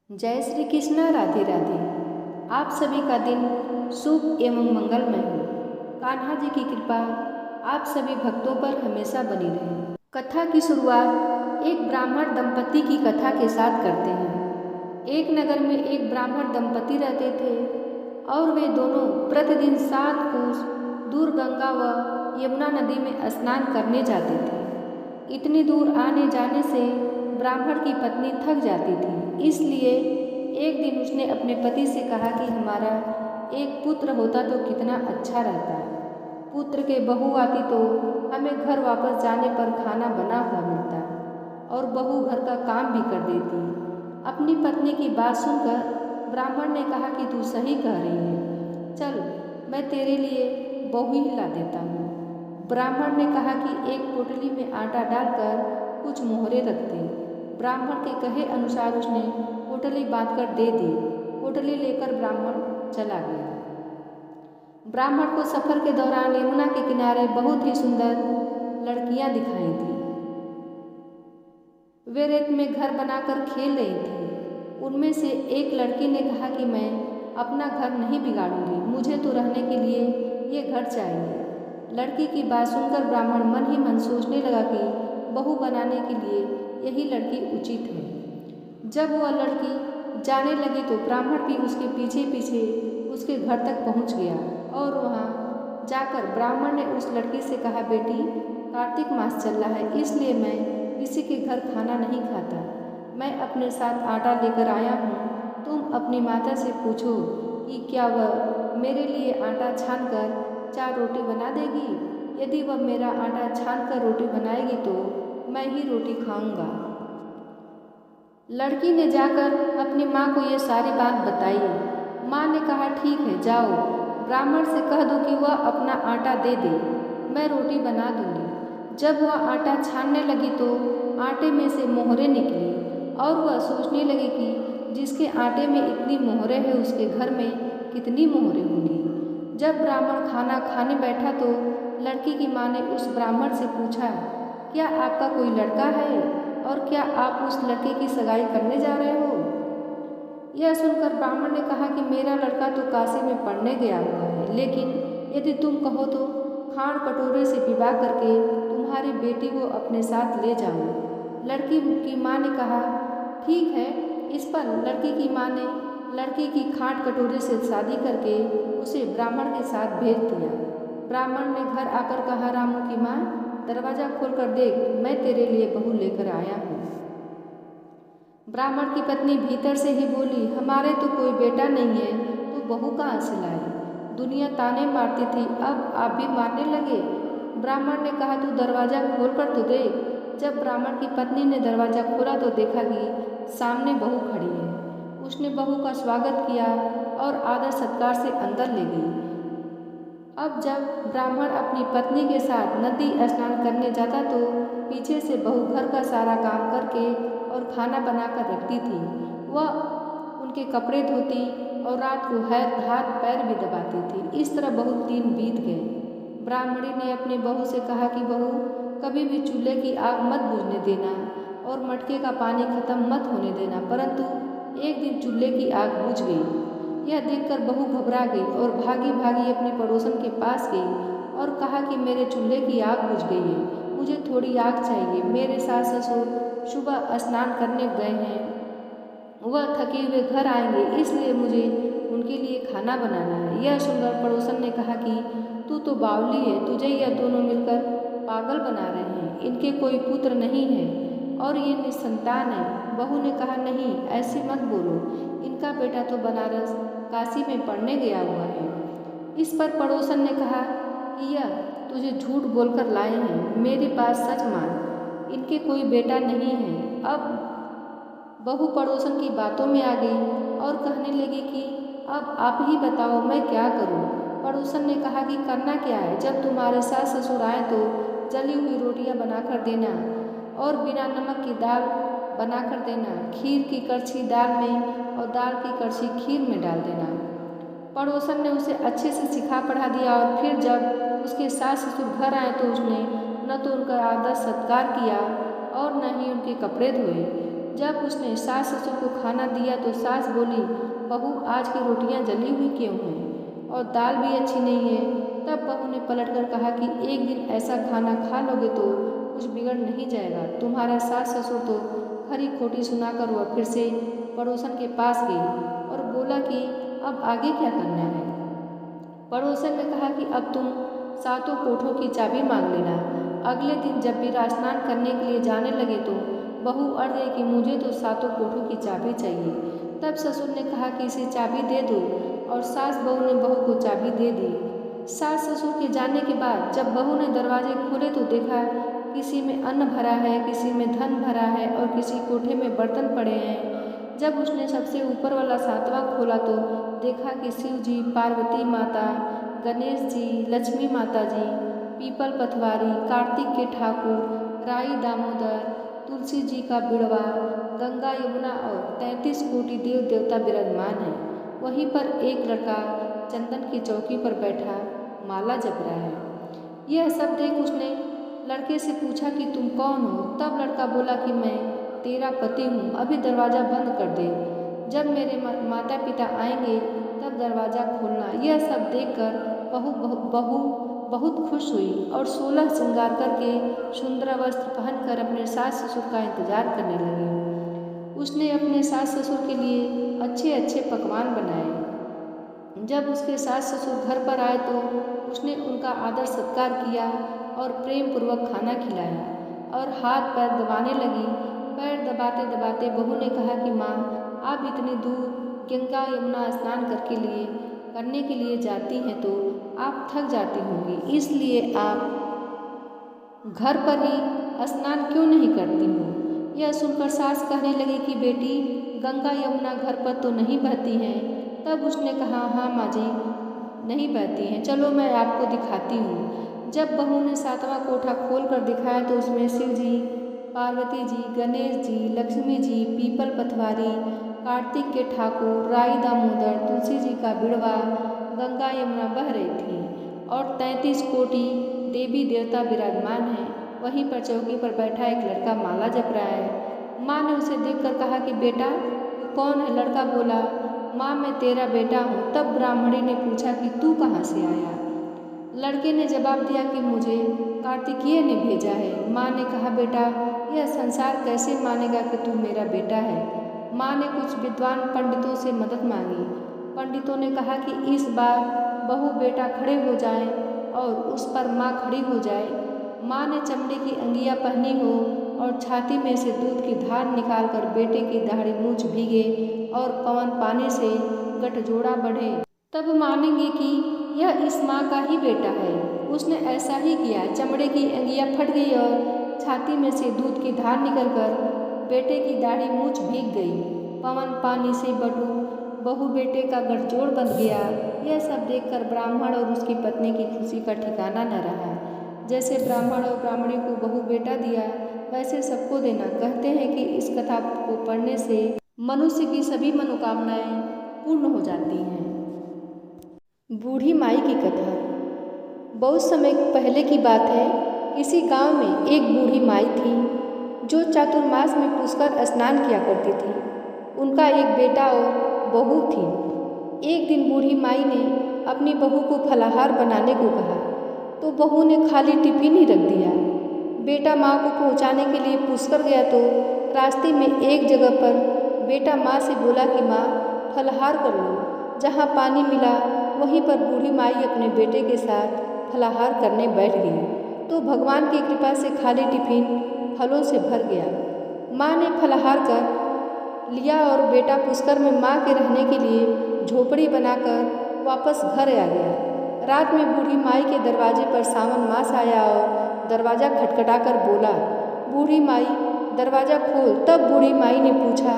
जय श्री कृष्ण। राधे राधे। आप सभी का दिन शुभ एवं मंगलमय हो। कान्हा जी की कृपा आप सभी भक्तों पर हमेशा बनी रहे। कथा की शुरुआत एक ब्राह्मण दंपति की कथा के साथ करते हैं। एक नगर में एक ब्राह्मण दंपति रहते थे और वे दोनों प्रतिदिन 7 कोस दूर गंगा व यमुना नदी में स्नान करने जाते थे। इतनी दूर आने जाने से ब्राह्मण की पत्नी थक जाती थी, इसलिए एक दिन उसने अपने पति से कहा कि हमारा एक पुत्र होता तो कितना अच्छा रहता। पुत्र के बहू आती तो हमें घर वापस जाने पर खाना बना हुआ मिलता और बहू घर का काम भी कर देती। अपनी पत्नी की बात सुनकर ब्राह्मण ने कहा कि तू सही कह रही है, चल मैं तेरे लिए बहू ही ला देता हूँ। ब्राह्मण ने कहा कि एक पोटली में आटा डालकर कुछ मोहरे रख दे। ब्राह्मण के कहे अनुसार उसने पोटली बांधकर दे दी। पोटली लेकर ब्राह्मण चला गया। ब्राह्मण को सफर के दौरान यमुना के किनारे बहुत ही सुंदर लड़कियां दिखाई दी। वे रेत में घर बनाकर खेल रही थी। उनमें से एक लड़की ने कहा कि मैं अपना घर नहीं बिगाड़ूंगी, मुझे तो रहने के लिए ये घर चाहिए। लड़की की बात सुनकर ब्राह्मण मन ही मन सोचने लगा कि बहू बनाने के लिए यही लड़की उचित है। जब वह लड़की जाने लगी तो ब्राह्मण भी उसके पीछे पीछे उसके घर तक पहुंच गया और वहां जाकर ब्राह्मण ने उस लड़की से कहा, बेटी कार्तिक मास चल रहा है, इसलिए मैं किसी के घर खाना नहीं खाता। मैं अपने साथ आटा लेकर आया हूँ, तुम अपनी माता से पूछो कि क्या वह मेरे लिए आटा छान कर 4 रोटी बना देगी। यदि वह मेरा आटा छान कर रोटी बनाएगी तो मैं ही रोटी खाऊंगा। लड़की ने जाकर अपनी माँ को ये सारी बात बताई। माँ ने कहा, ठीक है, जाओ ब्राह्मण से कह दो कि वह अपना आटा दे दे, मैं रोटी बना दूंगी। जब वह आटा छानने लगी तो आटे में से मोहरें निकली और वह सोचने लगी कि जिसके आटे में इतनी मोहरें हैं उसके घर में कितनी मोहरें होंगी। जब ब्राह्मण खाना खाने बैठा तो लड़की की माँ ने उस ब्राह्मण से पूछा, क्या आपका कोई लड़का है और क्या आप उस लड़के की सगाई करने जा रहे हो। यह सुनकर ब्राह्मण ने कहा कि मेरा लड़का तो काशी में पढ़ने गया हुआ है, लेकिन यदि तुम कहो तो खाण कटोरे से विवाह करके तुम्हारी बेटी को अपने साथ ले जाऊं। लड़की की माँ ने कहा, ठीक है। इस पर लड़की की माँ ने लड़की की खाट कटोरे से शादी करके उसे ब्राह्मण के साथ भेज दिया। ब्राह्मण ने घर आकर कहा, रामू की माँ दरवाजा खोलकर देख, मैं तेरे लिए बहू लेकर आया हूँ। ब्राह्मण की पत्नी भीतर से ही बोली, हमारे तो कोई बेटा नहीं है तो बहू कहाँ से लाए। दुनिया ताने मारती थी, अब आप भी मारने लगे। ब्राह्मण ने कहा, तू दरवाजा खोलकर तो देख। जब ब्राह्मण की पत्नी ने दरवाजा खोला तो देखा कि सामने बहू खड़ी है। उसने बहू का स्वागत किया और आदर सत्कार से अंदर ले गई। अब जब ब्राह्मण अपनी पत्नी के साथ नदी स्नान करने जाता तो पीछे से बहू घर का सारा काम करके और खाना बनाकर रखती थी। वह उनके कपड़े धोती और रात को हाथ पैर भी दबाती थी। इस तरह बहुत दिन बीत गए। ब्राह्मणी ने अपनी बहू से कहा कि बहू, कभी भी चूल्हे की आग मत बुझने देना और मटके का पानी खत्म मत होने देना। परंतु एक दिन चूल्हे की आग बुझ गई। यह देखकर बहू घबरा गई और भागी भागी अपने पड़ोसन के पास गई और कहा कि मेरे चूल्हे की आग बुझ गई है, मुझे थोड़ी आग चाहिए। मेरे सास ससुर सुबह स्नान करने गए हैं, वह थके हुए घर आएंगे, इसलिए मुझे उनके लिए खाना बनाना है। यह सुनकर पड़ोसन ने कहा कि तू तो बावली है, तुझे यह दोनों मिलकर पागल बना रहे हैं। इनके कोई पुत्र नहीं है और ये निसंतान है। बहू ने कहा, नहीं ऐसे मत बोलो, इनका बेटा तो बनारस काशी में पढ़ने गया हुआ है। इस पर पड़ोसन ने कहा कि यह तुझे झूठ बोलकर लाए हैं, मेरे पास सच मान, इनके कोई बेटा नहीं है। अब बहू पड़ोसन की बातों में आ गई और कहने लगी कि अब आप ही बताओ मैं क्या करूं। पड़ोसन ने कहा कि करना क्या है, जब तुम्हारे सास ससुर आए तो जली हुई रोटियां बनाकर देना और बिना नमक की दाल बनाकर देना, खीर की करछी दाल में और दाल की करछी खीर में डाल देना। पड़ोसन ने उसे अच्छे से सिखा पढ़ा दिया और फिर जब उसके सास ससुर घर आए तो उसने न तो उनका आदर सत्कार किया और न ही उनके कपड़े धोए। जब उसने सास ससुर को खाना दिया तो सास बोली, बहू आज की रोटियां जली हुई क्यों हैं और दाल भी अच्छी नहीं है। तब बहू ने पलटकर कहा कि एक दिन ऐसा खाना खा लोगे तो कुछ बिगड़ नहीं जाएगा। तुम्हारा सास ससुर तो खरी खोटी सुनाकर वह फिर से पड़ोसन के पास गई और बोला कि अब आगे क्या करना है। पड़ोसन ने कहा कि अब तुम सातों कोठों की चाबी मांग लेना। अगले दिन जब भी स्नान करने के लिए जाने लगे तो बहू अड़ गई कि मुझे तो सातों कोठों की चाबी चाहिए। तब ससुर ने कहा कि इसे चाबी दे दो और सास बहू ने बहू को चाबी दे दी। सास ससुर के जाने के बाद जब बहू ने दरवाजे खोले तो देखा किसी में अन्न भरा है, किसी में धन भरा है और किसी कोठे में बर्तन पड़े हैं। जब उसने सबसे ऊपर वाला सातवां खोला तो देखा कि शिव जी, पार्वती माता, गणेश जी, लक्ष्मी माता जी, पीपल पथवारी, कार्तिक के ठाकुर, राई दामोदर, तुलसी जी का बिड़वा, गंगा यमुना और 33 कोटि देव देवता विराजमान हैं। वहीं पर एक लड़का चंदन की चौकी पर बैठा माला जप रहा है। यह सब देख उसने लड़के से पूछा कि तुम कौन हो। तब लड़का बोला कि मैं तेरा पति हूँ, अभी दरवाज़ा बंद कर दे, जब मेरे माता पिता आएंगे तब दरवाज़ा खोलना। यह सब देखकर बहू बहुत खुश हुई और 16 श्रृंगार करके सुंदर वस्त्र पहनकर अपने सास ससुर का इंतजार करने लगी। उसने अपने सास ससुर के लिए अच्छे अच्छे पकवान बनाए। जब उसके सास ससुर घर पर आए तो उसने उनका आदर सत्कार किया और प्रेम पूर्वक खाना खिलाया और हाथ पैर दबाने लगी। पैर दबाते दबाते बहू ने कहा कि माँ, आप इतनी दूर गंगा यमुना स्नान करने के लिए जाती हैं तो आप थक जाती होंगी, इसलिए आप घर पर ही स्नान क्यों नहीं करती हो। यह सुनकर सास कहने लगी कि बेटी, गंगा यमुना घर पर तो नहीं बहती हैं। तब उसने कहा, हाँ माँ जी, नहीं बहती हैं, चलो मैं आपको दिखाती हूँ। जब बहू ने सातवां कोठा खोल कर दिखाया तो उसमें शिव जी, पार्वती जी, गणेश जी, लक्ष्मी जी, पीपल पथवारी, कार्तिक के ठाकुर, राई दामोदर, तुलसी जी का बिड़वा, गंगा यमुना बह रही थी और 33 कोटि देवी देवता विराजमान हैं। वहीं पर चौकी पर बैठा एक लड़का माला जप रहा है। माँ ने उसे देखकर कहा कि बेटा तू कौन है। लड़का बोला, माँ मैं तेरा बेटा हूँ। तब ब्राह्मणी ने पूछा कि तू कहाँ से आया। लड़के ने जवाब दिया कि मुझे कार्तिकेय ने भेजा है। माँ ने कहा, बेटा यह संसार कैसे मानेगा कि तू मेरा बेटा है। माँ ने कुछ विद्वान पंडितों से मदद मांगी। पंडितों ने कहा कि इस बार बहू बेटा खड़े हो जाएं और उस पर माँ खड़ी हो जाए। माँ ने चमड़े की अंगिया पहनी हो और छाती में से दूध की धार निकालकर बेटे की दाढ़ी मूंछ भीगे और पवन पानी से गठजोड़ा बढ़े, तब मानेंगे कि यह इस माँ का ही बेटा है। उसने ऐसा ही किया। चमड़े की अंगिया फट गई और छाती में से दूध की धार निकलकर बेटे की दाढ़ी मूंछ भीग गई। पवन पानी से बहू बेटे का गठजोड़ बंध गया। यह सब देखकर ब्राह्मण और उसकी पत्नी की खुशी का ठिकाना न रहा। जैसे ब्राह्मण और ब्राह्मणी को बहू बेटा दिया, वैसे सबको देना। कहते हैं कि इस कथा को पढ़ने से मनुष्य की सभी मनोकामनाएं पूर्ण हो जाती हैं। बूढ़ी माई की कथा। बहुत समय पहले की बात है। किसी गांव में एक बूढ़ी माई थी जो चातुर्मास में पुष्कर स्नान किया करती थी। उनका एक बेटा और बहू थी। एक दिन बूढ़ी माई ने अपनी बहू को फलाहार बनाने को कहा तो बहू ने खाली टिफिन ही रख दिया। बेटा माँ को पहुँचाने के लिए पुष्कर गया तो रास्ते में एक जगह पर बेटा माँ से बोला कि माँ फलाहार कर लो। जहाँ पानी मिला वहीं पर बूढ़ी माई अपने बेटे के साथ फलाहार करने बैठ गई तो भगवान की कृपा से खाली टिफिन फलों से भर गया। माँ ने फलाहार कर लिया और बेटा पुष्कर में माँ के रहने के लिए झोपड़ी बनाकर वापस घर आ गया। रात में बूढ़ी माई के दरवाजे पर सावन मास आया और दरवाज़ा खटखटाकर बोला, बूढ़ी माई दरवाज़ा खोल। तब बूढ़ी माई ने पूछा,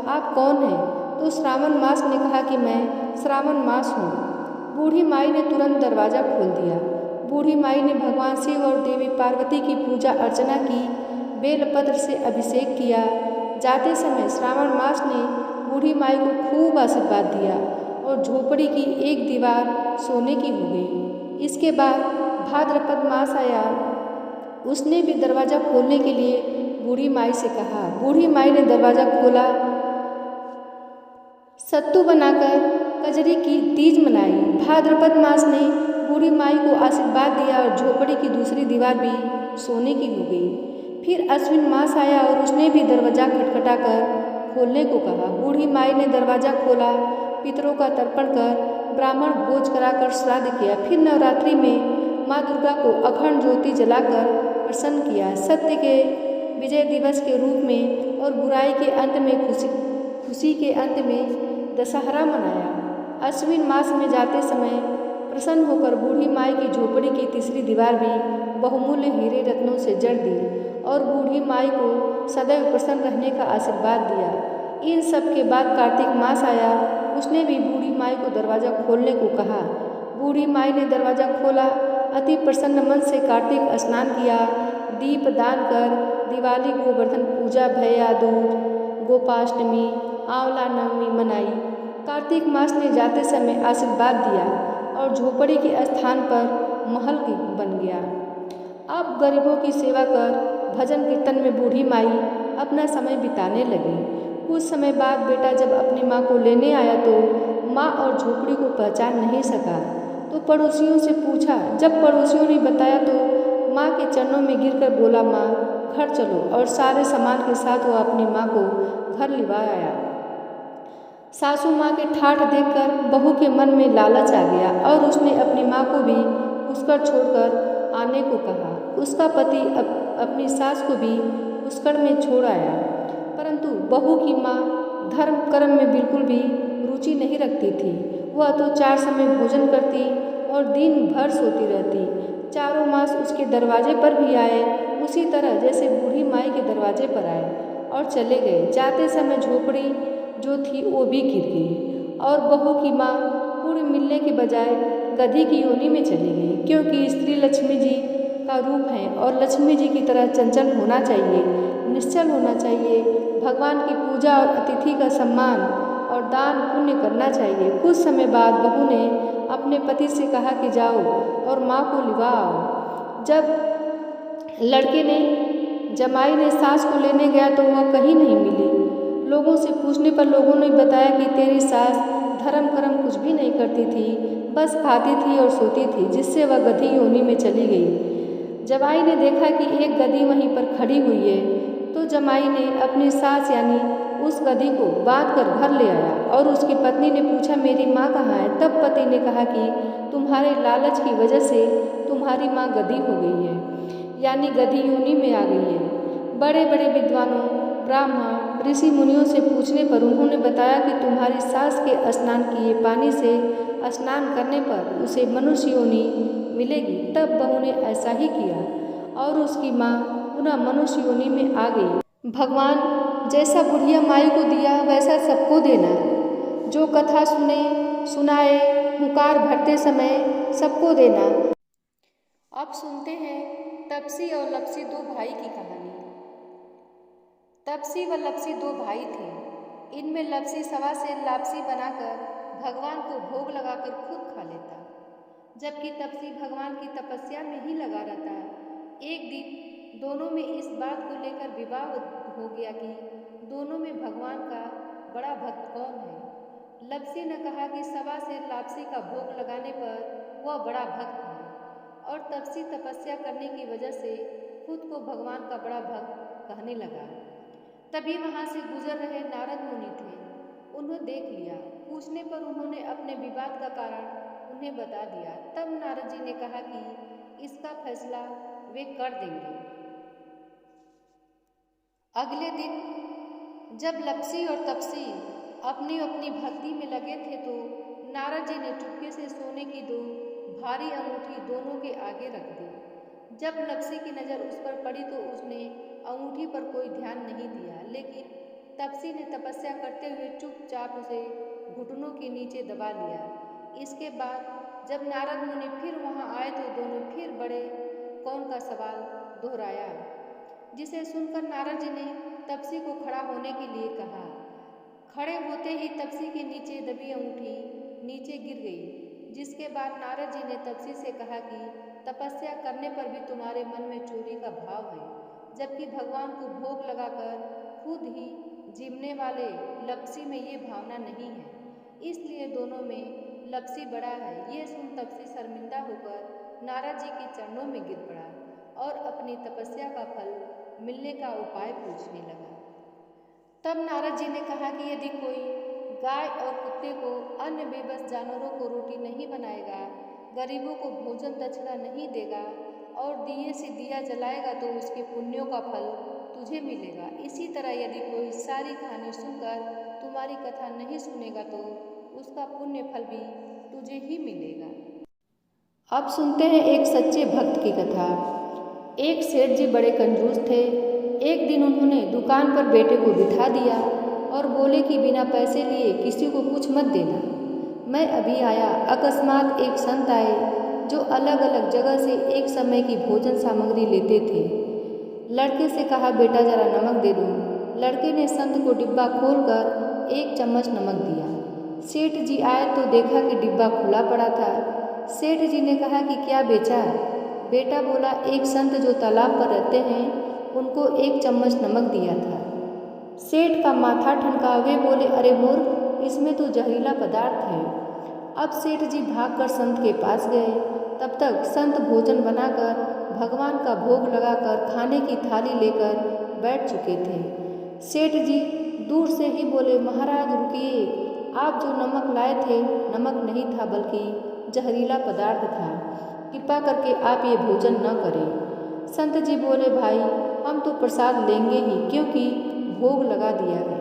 आप कौन हैं? तो श्रावण मास ने कहा कि मैं श्रावण मास हूँ। बूढ़ी माई ने तुरंत दरवाज़ा खोल दिया। बूढ़ी माई ने भगवान शिव और देवी पार्वती की पूजा अर्चना की, बेलपत्र से अभिषेक किया। जाते समय श्रावण मास ने बूढ़ी माई को खूब आशीर्वाद दिया और झोपड़ी की एक दीवार सोने की हो गई। इसके बाद भाद्रपद मास आया। उसने भी दरवाज़ा खोलने के लिए बूढ़ी माई से कहा। बूढ़ी माई ने दरवाज़ा खोला, सत्तू बनाकर कजरी की तीज मनाई। भाद्रपद मास ने बूढ़ी माई को आशीर्वाद दिया और झोपड़ी की दूसरी दीवार भी सोने की हो गई। फिर अश्विन मास आया और उसने भी दरवाज़ा खटखटाकर खोलने को कहा। बूढ़ी माई ने दरवाज़ा खोला, पितरों का तर्पण कर, ब्राह्मण भोज कराकर श्राद्ध किया। फिर नवरात्रि में माँ दुर्गा को अखंड ज्योति जलाकर प्रसन्न किया। सत्य के विजय दिवस के रूप में और बुराई के अंत में खुशी के अंत में दशहरा मनाया। अश्विन मास में जाते समय प्रसन्न होकर बूढ़ी माई की झोपड़ी की तीसरी दीवार भी बहुमूल्य हीरे रत्नों से जड़ दी और बूढ़ी माई को सदैव प्रसन्न रहने का आशीर्वाद दिया। इन सब के बाद कार्तिक मास आया। उसने भी बूढ़ी माई को दरवाज़ा खोलने को कहा। बूढ़ी माई ने दरवाज़ा खोला, अति प्रसन्न मन से कार्तिक स्नान किया, दीप दान कर दिवाली, गोवर्धन पूजा, भैया दूज, गोपाष्टमी, आंवला नवमी मनाई। कार्तिक मास ने जाते समय आशीर्वाद दिया और झोपड़ी के स्थान पर महल बन गया। अब गरीबों की सेवा कर भजन कीर्तन में बूढ़ी माई अपना समय बिताने लगी। कुछ समय बाद बेटा जब अपनी माँ को लेने आया तो माँ और झोपड़ी को पहचान नहीं सका, तो पड़ोसियों से पूछा। जब पड़ोसियों ने बताया तो माँ के चरणों में गिरकर बोला, माँ घर चलो, और सारे सामान के साथ वो अपनी माँ को घर लिवा आया। सासू माँ के ठाठ देखकर बहू के मन में लालच आ गया और उसने अपनी माँ को भी पुष्कर छोड़कर आने को कहा। उसका पति अपनी सास को भी पुष्कर में छोड़ आया, परंतु बहू की माँ धर्म कर्म में बिल्कुल भी रुचि नहीं रखती थी। वह तो 4 समय भोजन करती और दिन भर सोती रहती। चारों मास उसके दरवाजे पर भी आए, उसी तरह जैसे बूढ़ी माई के दरवाजे पर आए और चले गए। जाते समय झोपड़ी जो थी वो भी गिर गई और बहू की माँ पूर्ण मिलने के बजाय गधी की योनि में चली गई, क्योंकि स्त्री लक्ष्मी जी का रूप है और लक्ष्मी जी की तरह चंचल होना चाहिए, निश्चल होना चाहिए, भगवान की पूजा और अतिथि का सम्मान और दान पुण्य करना चाहिए। कुछ समय बाद बहू ने अपने पति से कहा कि जाओ और माँ को लिवा आओ। जब लड़के ने जमाई ने सास को लेने गया तो वह कहीं नहीं मिली। लोगों से पूछने पर लोगों ने बताया कि तेरी सास धर्म कर्म कुछ भी नहीं करती थी, बस खाती थी और सोती थी, जिससे वह गधी योनि में चली गई। जमाई ने देखा कि एक गधी वहीं पर खड़ी हुई है, तो जमाई ने अपनी सास यानी उस गधी को बांध कर घर ले आया और उसकी पत्नी ने पूछा, मेरी माँ कहाँ है? तब पति ने कहा कि तुम्हारे लालच की वजह से तुम्हारी माँ गधी हो गई है, यानी गधी योनि में आ गई है। बड़े बड़े विद्वानों, ब्राह्मण, ऋषि मुनियों से पूछने पर उन्होंने बताया कि तुम्हारी सास के स्नान किए पानी से स्नान करने पर उसे मनुष्य योनि मिलेगी। तब बहू ने ऐसा ही किया और उसकी माँ पुनः मनुष्य योनि में आ गई। भगवान जैसा बुढ़िया माई को दिया वैसा सबको देना। जो कथा सुने सुनाए, हुंकार भरते समय सबको देना। अब सुनते हैं तपसी और लपसी 2 भाई की कहानी। तपसी व लपसी 2 भाई थे। इनमें लपसी सवा सेर लापसी बनाकर भगवान को भोग लगाकर खुद खा लेता, जबकि तपसी भगवान की तपस्या में ही लगा रहता। एक दिन दोनों में इस बात को लेकर विवाद हो गया कि दोनों में भगवान का बड़ा भक्त कौन है। लपसी ने कहा कि सवा सेर लापसी का भोग लगाने पर वह बड़ा भक्त है और तपसी तपस्या करने की वजह से खुद को भगवान का बड़ा भक्त कहने लगा। तभी वहाँ से गुजर रहे नारद मुनि थे। उन्हें देख लिया। पूछने पर उन्होंने अपने विवाद का कारण उन्हें बता दिया। तब नारद जी ने कहा कि इसका फैसला वे कर देंगे। अगले दिन जब लपसी और तपसी अपनी अपनी भक्ति में लगे थे तो नारद जी ने चुपके से सोने की 2 भारी अंगूठी दोनों के आगे रख दी। जब लपसी की नज़र उस पर पड़ी तो उसने अंगूठी पर कोई ध्यान नहीं दिया, लेकिन तपसी ने तपस्या करते हुए चुपचाप उसे घुटनों के नीचे दबा लिया। इसके बाद जब नारद मुनि फिर वहां आए तो दोनों फिर बड़े कौन का सवाल दोहराया, जिसे सुनकर नारद जी ने तपसी को खड़ा होने के लिए कहा। खड़े होते ही तपसी के नीचे दबी अंगूठी नीचे गिर गई, जिसके बाद नारद जी ने तपसी से कहा कि तपस्या करने पर भी तुम्हारे मन में चोरी का भाव है, जबकि भगवान को भोग लगाकर खुद ही जीवने वाले लपसी में ये भावना नहीं है। इसलिए दोनों में लपसी बड़ा है। ये सुन तपसी शर्मिंदा होकर नारद जी के चरणों में गिर पड़ा और अपनी तपस्या का फल मिलने का उपाय पूछने लगा। तब नारद जी ने कहा कि यदि कोई गाय और कुत्ते को, अन्य बेबस जानवरों को रोटी नहीं बनाएगा, गरीबों को भोजन दक्षिणा नहीं देगा और दिए से दिया जलाएगा तो उसके पुण्यों का फल तुझे मिलेगा। इसी तरह यदि कोई सारी कहानी सुनकर तुम्हारी कथा नहीं सुनेगा तो उसका पुण्य फल भी तुझे ही मिलेगा। अब सुनते हैं एक सच्चे भक्त की कथा। एक सेठ जी बड़े कंजूस थे। एक दिन उन्होंने दुकान पर बेटे को बिठा दिया और बोले कि बिना पैसे लिए किसी को कुछ मत देना। मैं अभी आया, अकस्मात एक संत आए जो अलग अलग जगह से एक समय की भोजन सामग्री लेते थे। लड़के से कहा, बेटा जरा नमक दे दो। लड़के ने संत को डिब्बा खोलकर 1 चम्मच नमक दिया। सेठ जी आए तो देखा कि डिब्बा खुला पड़ा था। सेठ जी ने कहा कि क्या बेचा? बेटा बोला, एक संत जो तालाब पर रहते हैं उनको 1 चम्मच नमक दिया था। सेठ का माथा ठनका। वे बोले, अरे मूर्ख, इसमें तो जहरीला पदार्थ है। अब सेठ जी भागकर संत के पास गए। तब तक संत भोजन बनाकर भगवान का भोग लगाकर खाने की थाली लेकर बैठ चुके थे। सेठ जी दूर से ही बोले, महाराज रुकिए, आप जो नमक लाए थे नमक नहीं था बल्कि जहरीला पदार्थ था। कृपा करके आप ये भोजन न करें। संत जी बोले, भाई हम तो प्रसाद लेंगे ही, क्योंकि भोग लगा दिया है।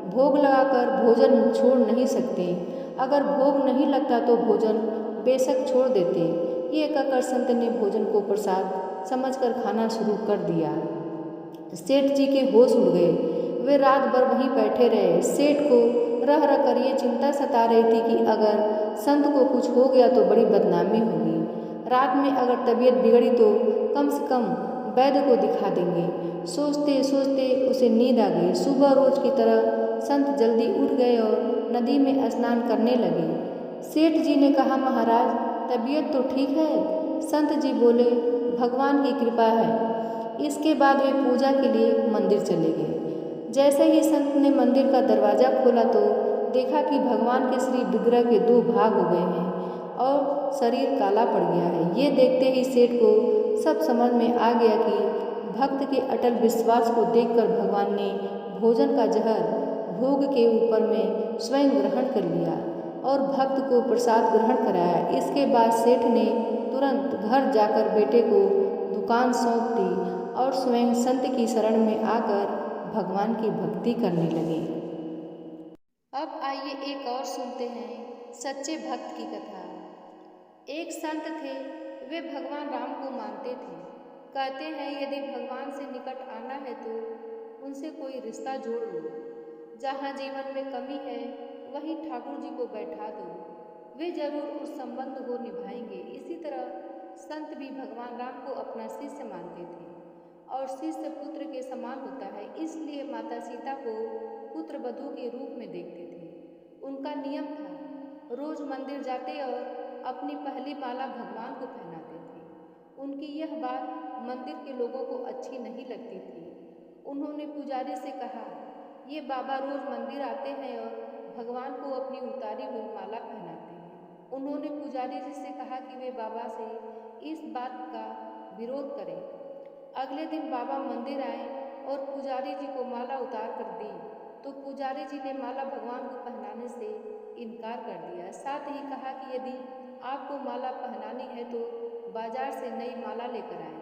भोग लगाकर भोजन छोड़ नहीं सकते। अगर भोग नहीं लगता तो भोजन बेशक छोड़ देते। ये कहकर संत ने भोजन को प्रसाद समझकर खाना शुरू कर दिया। सेठ जी के होश उड़ गए। वे रात भर वहीं बैठे रहे। सेठ को रह रह कर ये चिंता सता रही थी कि अगर संत को कुछ हो गया तो बड़ी बदनामी होगी। रात में अगर तबीयत बिगड़ी तो कम से कम वैद्य को दिखा देंगे। सोचते सोचते उसे नींद आ गई। सुबह रोज की तरह संत जल्दी उठ गए और नदी में स्नान करने लगे। सेठ जी ने कहा, महाराज तबीयत तो ठीक है? संत जी बोले, भगवान की कृपा है। इसके बाद वे पूजा के लिए मंदिर चले गए। जैसे ही संत ने मंदिर का दरवाज़ा खोला तो देखा कि भगवान के श्री विग्रह के 2 भाग हो गए हैं और शरीर काला पड़ गया है। ये देखते ही सेठ को सब समझ में आ गया कि भक्त के अटल विश्वास को देखकर भगवान ने भोजन का जहर भोग के ऊपर में स्वयं ग्रहण कर लिया और भक्त को प्रसाद ग्रहण कराया। इसके बाद सेठ ने तुरंत घर जाकर बेटे को दुकान सौंप दी और स्वयं संत की शरण में आकर भगवान की भक्ति करने लगे। अब आइए एक और सुनते हैं सच्चे भक्त की कथा। एक संत थे, वे भगवान राम को मानते थे। कहते हैं यदि भगवान से निकट आना है तो उनसे कोई रिश्ता जोड़ लो। जहाँ जीवन में कमी है वहीं ठाकुर जी को बैठा दो, वे जरूर उस संबंध को निभाएंगे। इसी तरह संत भी भगवान राम को अपना शिष्य मानते थे और शिष्य पुत्र के समान होता है, इसलिए माता सीता को पुत्र वधू के रूप में देखते थे। उनका नियम था, रोज मंदिर जाते और अपनी पहली माला भगवान को पहनाते थे। उनकी यह बात मंदिर के लोगों को अच्छी नहीं लगती थी। उन्होंने पुजारी से कहा, ये बाबा रोज मंदिर आते हैं और भगवान को अपनी उतारी हुई माला पहनाते हैं। उन्होंने पुजारी जी से कहा कि वे बाबा से इस बात का विरोध करें। अगले दिन बाबा मंदिर आए और पुजारी जी को माला उतार कर दी तो पुजारी जी ने माला भगवान को पहनाने से इनकार कर दिया। साथ ही कहा कि यदि आपको माला पहनानी है तो बाजार से नई माला लेकर आए।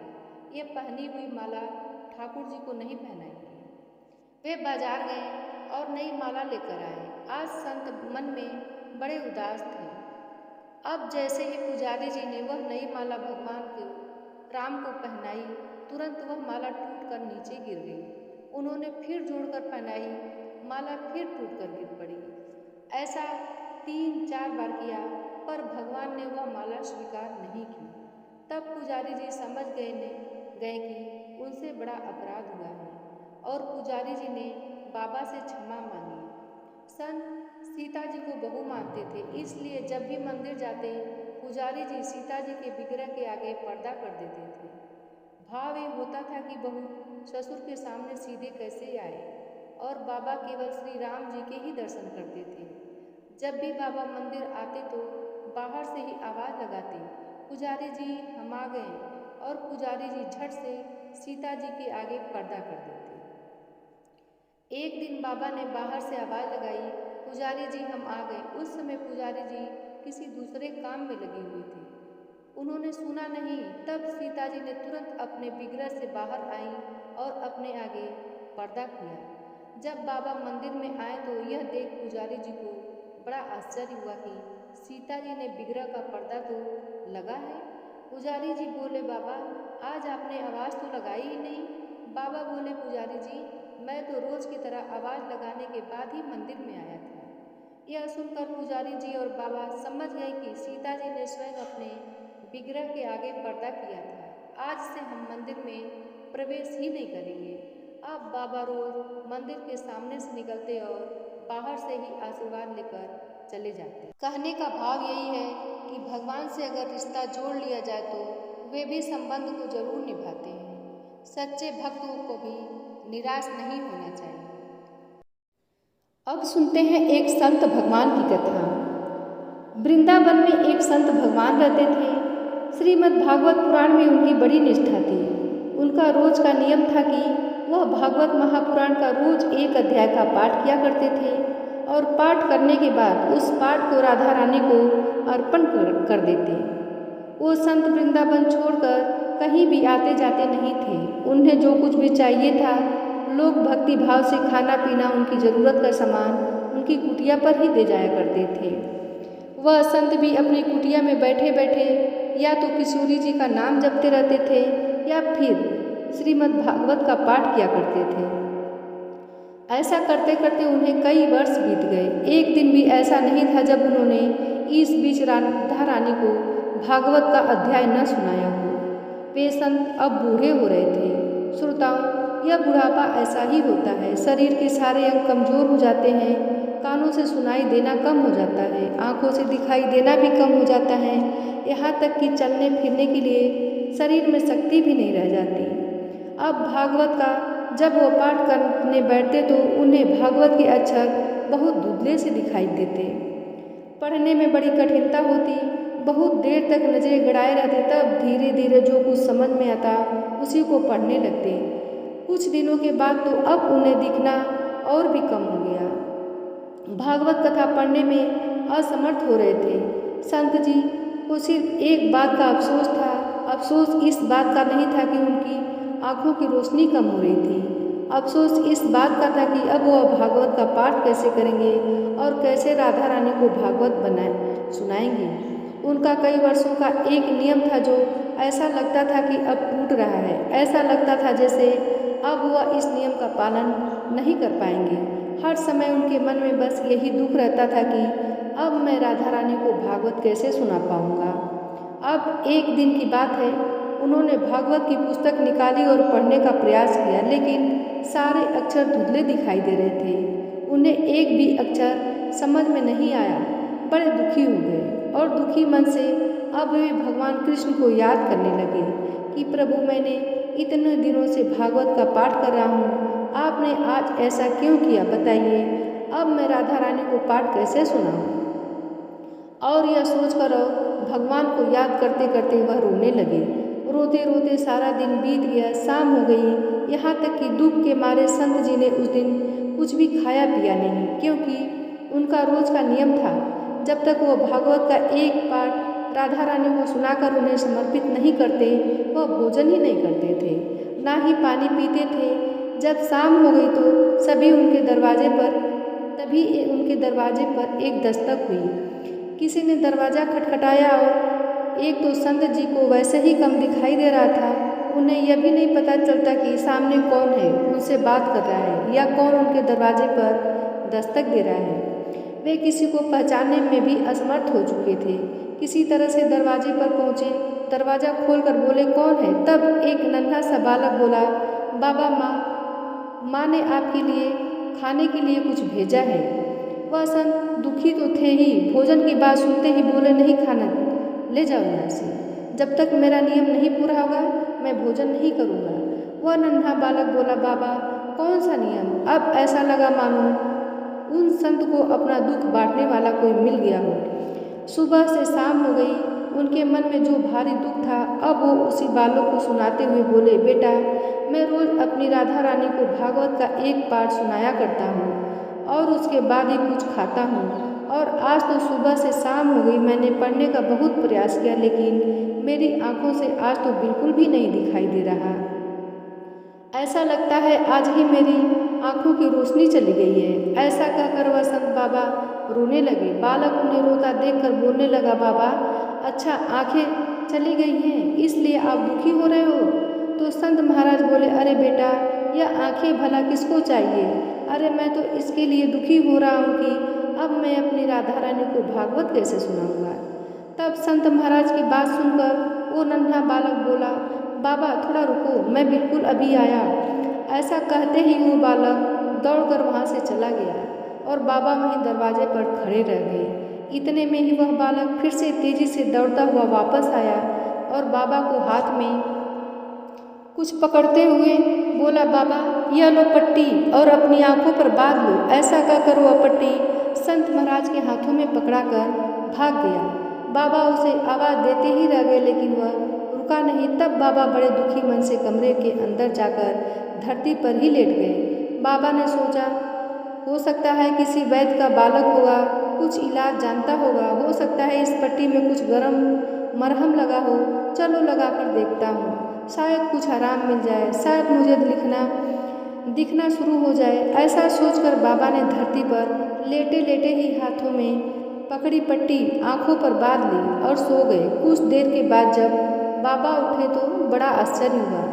ये पहनी हुई माला ठाकुर जी को नहीं पहनाएंगे। वे बाजार गए और नई माला लेकर आए। आज संत मन में बड़े उदास थे। अब जैसे ही पुजारी जी ने वह नई माला भगवान को राम को पहनाई, तुरंत वह माला टूटकर नीचे गिर गई। उन्होंने फिर जोड़कर पहनाई, माला फिर टूटकर गिर पड़ी। ऐसा 3-4 बार किया पर भगवान ने वह माला स्वीकार नहीं की। तब पुजारी जी समझ गए कि उनसे बड़ा अपराध हुआ है और पुजारी जी ने बाबा से क्षमा मांगी। संत सीता जी को बहू मानते थे, इसलिए जब भी मंदिर जाते पुजारी जी सीता जी के विग्रह के आगे पर्दा कर देते थे। भाव ये होता था कि बहू ससुर के सामने सीधे कैसे आए, और बाबा केवल श्री राम जी के ही दर्शन करते थे। जब भी बाबा मंदिर आते तो बाहर से ही आवाज़ लगाते, पुजारी जी हम आ गए, और पुजारी जी झट से सीता जी के आगे पर्दा कर देते। एक दिन बाबा ने बाहर से आवाज़ लगाई, पुजारी जी हम आ गए। उस समय पुजारी जी किसी दूसरे काम में लगी हुई थी, उन्होंने सुना नहीं। तब सीता जी ने तुरंत अपने विग्रह से बाहर आई और अपने आगे पर्दा किया। जब बाबा मंदिर में आए तो यह देख पुजारी जी को बड़ा आश्चर्य हुआ कि सीता जी ने विग्रह का पर्दा तो लगा है। पुजारी जी बोले, बाबा आज आपने आवाज़ तो लगाई ही नहीं। बाबा बोले, पुजारी जी मैं तो रोज़ की तरह आवाज़ लगाने के बाद ही मंदिर में आया था। यह सुनकर पुजारी जी और बाबा समझ गए कि सीता जी ने स्वयं अपने विग्रह के आगे पर्दा किया था। आज से हम मंदिर में प्रवेश ही नहीं करेंगे। अब बाबा रोज मंदिर के सामने से निकलते और बाहर से ही आशीर्वाद लेकर चले जाते। कहने का भाव यही है कि भगवान से अगर रिश्ता जोड़ लिया जाए तो वे भी संबंध को जरूर निभाते हैं। सच्चे भक्तों को भी निराश नहीं होना चाहिए। अब सुनते हैं एक संत भगवान की कथा। वृंदावन में एक संत भगवान रहते थे। श्रीमद् भागवत पुराण में उनकी बड़ी निष्ठा थी। उनका रोज का नियम था कि वह भागवत महापुराण का रोज एक अध्याय का पाठ किया करते थे और पाठ करने के बाद उस पाठ को राधा रानी को अर्पण कर देते। वो संत वृंदावन छोड़कर कहीं भी आते जाते नहीं थे। उन्हें जो कुछ भी चाहिए था, लोग भक्ति भाव से खाना पीना, उनकी ज़रूरत का सामान उनकी कुटिया पर ही दे जाया करते थे। वह संत भी अपनी कुटिया में बैठे बैठे या तो किशोरी जी का नाम जपते रहते थे या फिर श्रीमद् भागवत का पाठ किया करते थे। ऐसा करते करते उन्हें कई वर्ष बीत गए। एक दिन भी ऐसा नहीं था जब उन्होंने इस बीच राधा रानी को भागवत का अध्याय न सुनाया हो। वे संत अब बूढ़े हो रहे थे। श्रोताओं, यह बुढ़ापा ऐसा ही होता है। शरीर के सारे अंग कमज़ोर हो जाते हैं, कानों से सुनाई देना कम हो जाता है, आँखों से दिखाई देना भी कम हो जाता है, यहाँ तक कि चलने फिरने के लिए शरीर में शक्ति भी नहीं रह जाती। अब भागवत का जब वो पाठ करने बैठते तो उन्हें भागवत के अक्षर बहुत धुंधले से दिखाई देते। पढ़ने में बड़ी कठिनता होती। बहुत देर तक नजरें गड़ाए रहते। तब धीरे धीरे जो कुछ समझ में आता उसी को पढ़ने लगते। कुछ दिनों के बाद तो अब उन्हें दिखना और भी कम हो गया। भागवत कथा पढ़ने में असमर्थ हो रहे थे। संत जी को सिर्फ एक बात का अफसोस था। अफसोस इस बात का नहीं था कि उनकी आँखों की रोशनी कम हो रही थी। अफसोस इस बात का था कि अब वह भागवत का पाठ कैसे करेंगे और कैसे राधा रानी को भागवत सुनाएंगे। उनका कई वर्षों का एक नियम था जो ऐसा लगता था कि अब टूट रहा है। ऐसा लगता था जैसे अब वह इस नियम का पालन नहीं कर पाएंगे। हर समय उनके मन में बस यही दुख रहता था कि अब मैं राधा रानी को भागवत कैसे सुना पाऊंगा। अब एक दिन की बात है, उन्होंने भागवत की पुस्तक निकाली और पढ़ने का प्रयास किया, लेकिन सारे अक्षर धुंधले दिखाई दे रहे थे। उन्हें एक भी अक्षर समझ में नहीं आया। बड़े दुखी हो गए और दुखी मन से अब वे भगवान कृष्ण को याद करने लगे कि प्रभु, मैंने इतने दिनों से भागवत का पाठ कर रहा हूँ, आपने आज ऐसा क्यों किया बताइए। अब मैं राधा रानी को पाठ कैसे सुनाऊँ। और यह सोचकर भगवान को याद करते करते वह रोने लगे। रोते रोते सारा दिन बीत गया। शाम हो गई। यहाँ तक कि दुख के मारे संत जी ने उस दिन कुछ भी खाया पिया नहीं, क्योंकि उनका रोज का नियम था जब तक वो भागवत का एक पाठ राधा रानी को सुनाकर उन्हें समर्पित नहीं करते वह भोजन ही नहीं करते थे, ना ही पानी पीते थे। जब शाम हो गई तो तभी उनके दरवाजे पर एक दस्तक हुई। किसी ने दरवाज़ा खटखटाया और एक तो संत जी को वैसे ही कम दिखाई दे रहा था। उन्हें यह भी नहीं पता चलता कि सामने कौन है, उनसे बात कर रहा है या कौन उनके दरवाजे पर दस्तक दे रहा है। वे किसी को पहचानने में भी असमर्थ हो चुके थे। किसी तरह से दरवाजे पर पहुँचे, दरवाज़ा खोलकर बोले, कौन है। तब एक नन्हा सा बालक बोला, बाबा, माँ ने आपके लिए खाने के लिए कुछ भेजा है। वह संत दुखी तो थे ही, भोजन की बात सुनते ही बोले, नहीं खाना, ले जाओ यहाँ से। जब तक मेरा नियम नहीं पूरा होगा मैं भोजन नहीं करूँगा। वह नन्हा बालक बोला, बाबा कौन सा नियम? अब ऐसा लगा मानो उन संत को अपना दुख बांटने वाला कोई मिल गया हो। सुबह से शाम हो गई। उनके मन में जो भारी दुख था अब वो उसी बालक को सुनाते हुए बोले, बेटा मैं रोज अपनी राधा रानी को भागवत का एक पाठ सुनाया करता हूँ और उसके बाद ही कुछ खाता हूँ, और आज तो सुबह से शाम हो गई मैंने पढ़ने का बहुत प्रयास किया, लेकिन मेरी आंखों से आज तो बिल्कुल भी नहीं दिखाई दे रहा। ऐसा लगता है आज ही मेरी आंखों की रोशनी चली गई है। ऐसा कहकर वह संत बाबा रोने लगे। बालक उन्हें रोता देखकर बोलने लगा, बाबा अच्छा आंखें चली गई हैं इसलिए आप दुखी हो रहे हो? तो संत महाराज बोले, अरे बेटा यह आंखें भला किसको चाहिए? अरे मैं तो इसके लिए दुखी हो रहा हूँ कि अब मैं अपनी राधा रानी को भागवत कैसे सुनाऊंगा। तब संत महाराज की बात सुनकर वो नन्हा बालक बोला, बाबा थोड़ा रुको, मैं बिल्कुल अभी आया। ऐसा कहते ही वो बालक दौड़कर वहाँ से चला गया और बाबा वहीं दरवाजे पर खड़े रह गए। इतने में ही वह बालक फिर से तेजी से दौड़ता हुआ वापस आया और बाबा को हाथ में कुछ पकड़ते हुए बोला, बाबा यह लो पट्टी और अपनी आंखों पर बांध लो। ऐसा कहकर वह पट्टी संत महाराज के हाथों में पकड़ाकर भाग गया। बाबा उसे आवाज़ देते ही रह गए लेकिन वह रुका नहीं। तब बाबा बड़े दुखी मन से कमरे के अंदर जाकर धरती पर ही लेट गए। बाबा ने सोचा, हो सकता है किसी वैद्य का बालक होगा, कुछ इलाज जानता होगा, हो सकता है इस पट्टी में कुछ गर्म मरहम लगा हो, चलो लगाकर देखता हूँ, शायद कुछ आराम मिल जाए, शायद मुझे दिखना शुरू हो जाए। ऐसा सोचकर बाबा ने धरती पर लेटे लेटे ही हाथों में पकड़ी पट्टी आंखों पर बांध ली और सो गए। कुछ देर के बाद जब बाबा उठे तो बड़ा आश्चर्य हुआ।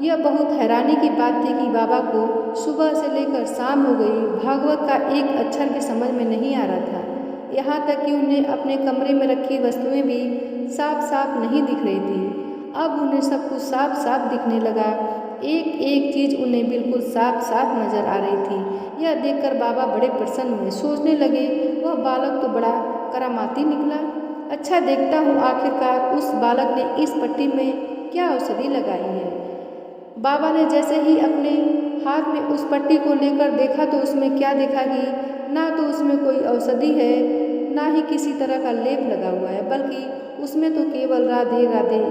यह बहुत हैरानी की बात थी कि बाबा को सुबह से लेकर शाम हो गई, भागवत का एक अक्षर भी समझ में नहीं आ रहा था। यहाँ तक कि उन्हें अपने कमरे में रखी वस्तुएं भी साफ साफ नहीं दिख रही थी। अब उन्हें सब कुछ साफ साफ दिखने लगा। एक एक चीज़ उन्हें बिल्कुल साफ साफ नजर आ रही थी। यह देखकर बाबा बड़े प्रसन्न हुए। सोचने लगे, वह बालक तो बड़ा करामाती निकला। अच्छा देखता हूँ आखिरकार उस बालक ने इस पट्टी में क्या औषधि लगाई है। बाबा ने जैसे ही अपने हाथ में उस पट्टी को लेकर देखा तो उसमें क्या देखा कि ना तो उसमें कोई औषधि है, ना ही किसी तरह का लेप लगा हुआ है, बल्कि उसमें तो केवल राधे राधे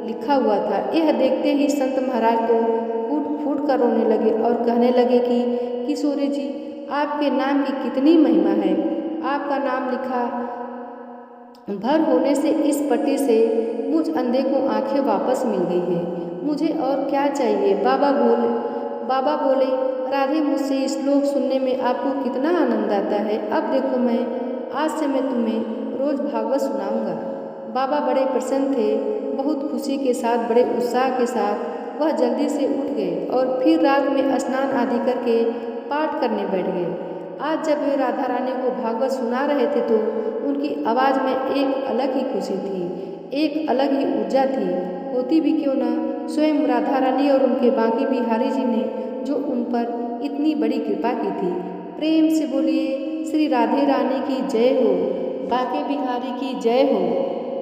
लिखा हुआ था। यह देखते ही संत महाराज तो फूट फूट कर रोने लगे और कहने लगे कि किशोरी जी, आपके नाम की कितनी महिमा है। आपका नाम लिखा भर होने से इस पट्टी से मुझ अंधे को आंखें वापस मिल गई है। मुझे और क्या चाहिए? बाबा बोले, राधे मुझसे इस श्लोक सुनने में आपको कितना आनंद आता है। अब देखो आज से मैं तुम्हें रोज भागवत सुनाऊंगा। बाबा बड़े प्रसन्न थे। बहुत खुशी के साथ, बड़े उत्साह के साथ वह जल्दी से उठ गए और फिर रात में स्नान आदि करके पाठ करने बैठ गए। आज जब वे राधा रानी को भागवत सुना रहे थे तो उनकी आवाज़ में एक अलग ही खुशी थी, एक अलग ही ऊर्जा थी। होती भी क्यों ना स्वयं राधा रानी और उनके बांके बिहारी जी ने जो उन पर इतनी बड़ी कृपा की थी। प्रेम से बोलिए, श्री राधे रानी की जय हो, बांके बिहारी की जय हो।